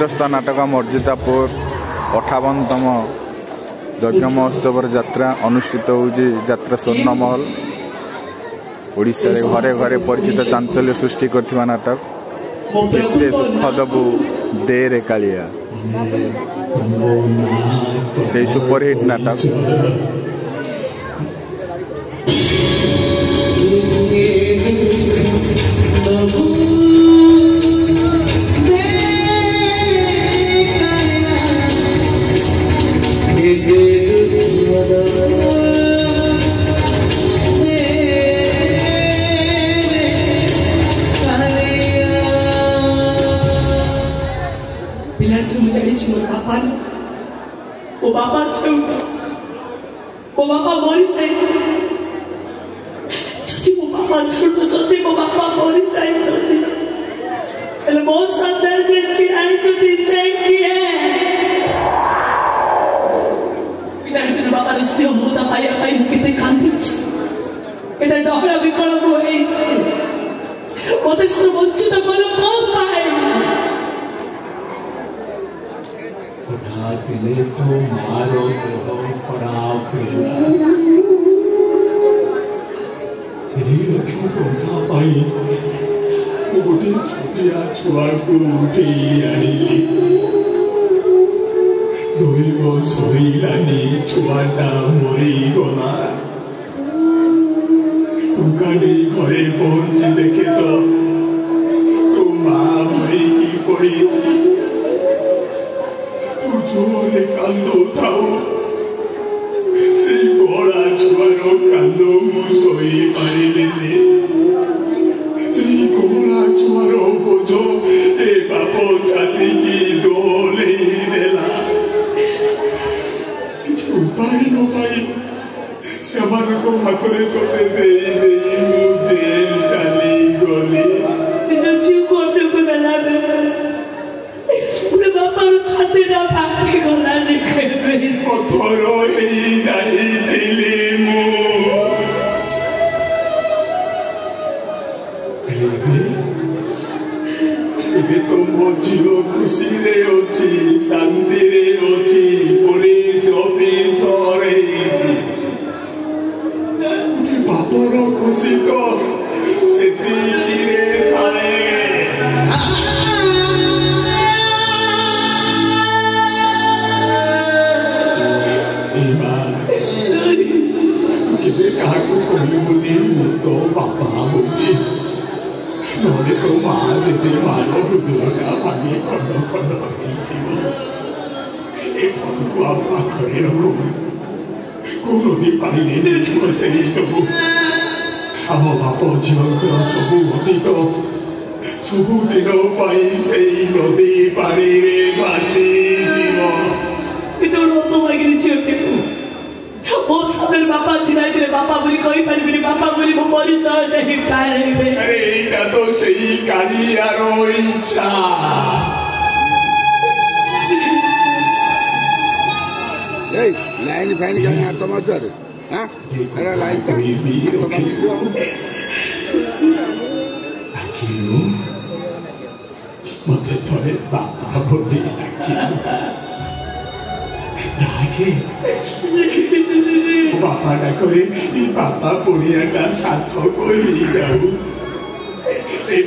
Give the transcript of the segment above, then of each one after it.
विश्वस्त नाटक मर्जितापुर 58तम यज्ञ महोत्सव यात्रा अनुष्ठित होउची यात्रा स्वर्णमहल ओडिशा रे घरे घरे परिचित चांचल्य सृष्टि करथिबा नाटक केते दुख दबु दे रे कालिया से सुपरहिट नाटक वो बापा मरी जाइए वो बापा छोड़ जति वो बापा मरी जाइए बहुत सामने जे आई जति से किए पिलाटी बाबा रिसियो मुदा पाया पाई किते कांदी एटा डहरा विकल होई छे ओते वंचित मन कोन पाए दिले तो मारो तो खराब क्यों टोटा पाई गोटे छोटिया छुआ को उठे आनी दुई शोलानी छुआटा मरी गला टुकानी घरे पहुंची देखे तो माँ मरी की पड़ी जोरे कांदो थाओ से गोड़ा छुआरो कांदो मुसोई मारी लेने से गोड़ा छुआरो बोझो ए बापो छाती की डोले देला किसी उपाय न पाई समान को हाथरे तो से दे मुझे चली गोली इसे जीव को अपने को दला बापा छाती ना भागी गला निकले पत्थर ही जाइली मु एबे तो मो झियो खुशी रे अछि शांति रे अछि पुलिस ऑफिसर रे बापर खुशी तो सेठी रे थाए काकू कहली बोली तो बापा बोली नोले तो माँ देते मानो हृदय भागे खंड खंड एक बापा खड़े रहो को नदी पानी ने से तबु आम बाप झील सबू अतीत सबू दिन से नदी पानी भासी जीव झील के बहुत सारे बापा चिराई बापा बोली कही पारि बापा बोली मो परिचय नहीं पारे अरे एटा तो सही कालियारो इच्छा ए लाइन फाइन क्या हाथ मचर हां अरे लाइन का आखिरो मते थोड़े बापा बोली आखिर बापा डाकोरे बापा पुड़िया सार्थक हो जाऊ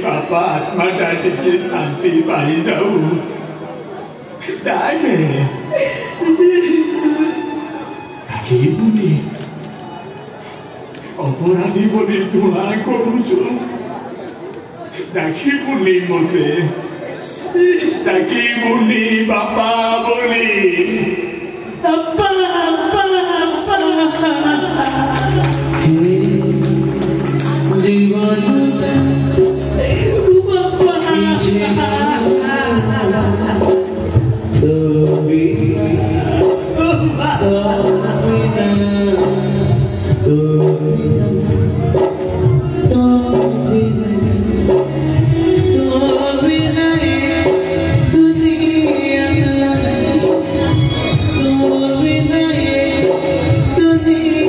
बापा आत्मा डाटे शांति पाई जाऊ डाके बुनी अपराधी बोली धुआ करुचु डाकी बुनी मते डाकी बुनी बापा बोली जीवन दुनिया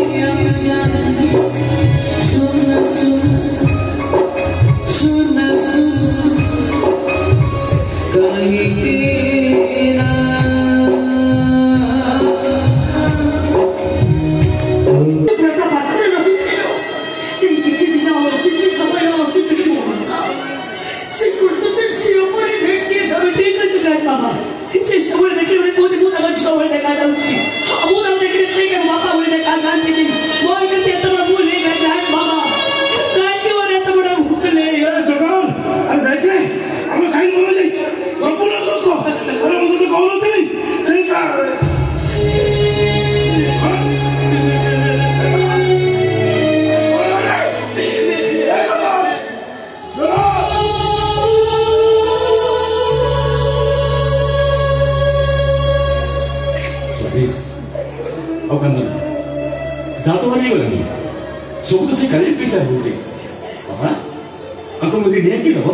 ସବୁ ସେ କାଲି ପଇସା ହଉଛି ବାବା ଆଙ୍କୁ ମୋତେ ନିଆ କି ହବ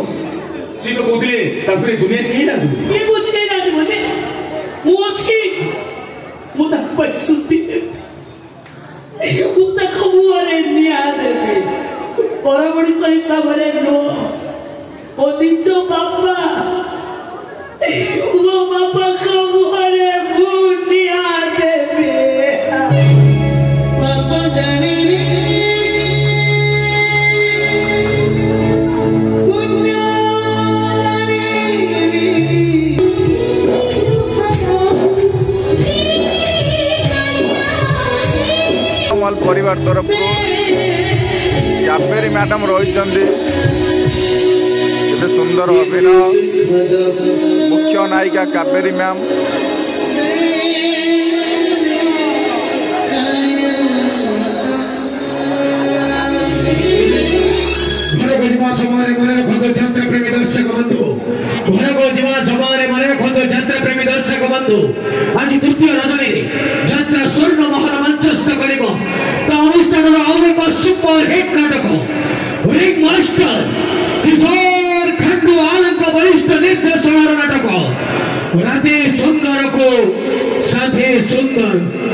ସେ ତ କହୁଥିଲେ ତାପରେ ଦୁନିଆ କେହି ନା ଦୁନିଆ କିଏ କହୁଛି କେହି ନାହାନ୍ତି ବୋଲି ମୁଁ ଅଛି ମୁଁ ତାକୁ ପାଇସୁତି ମୁଁ ତାକୁ ମୁହଁରେ ନିଆଁ ଦେବି ପର ମଣିଷ ହିସାବରେ ନୁହଁ ମୋ ନିଜ ବାପା ମୋ ବାପାଙ୍କ ମୁହଁରେ ମୁଁ ନିଆଁ ଦେବି ବାପା ଜାଣିନି परिवार तरफ कावेरी मैडम रही सुंदर अभिनय मुख्य नायिका कावेरी मैम प्रेमी दर्शक बंधु घर को जीवा समय मन रखु यात्रा प्रेमी दर्शक बंधु आज तृतीय रजनी यात्रा स्वर्ण महल मंचस्थ कर अनुष्ठान सुपर हिट नाटक रिंग मास्टर किशोर खंडू आलम वरिष्ठ निर्देशक नाटक राधे सुंदर को साधे सुंदर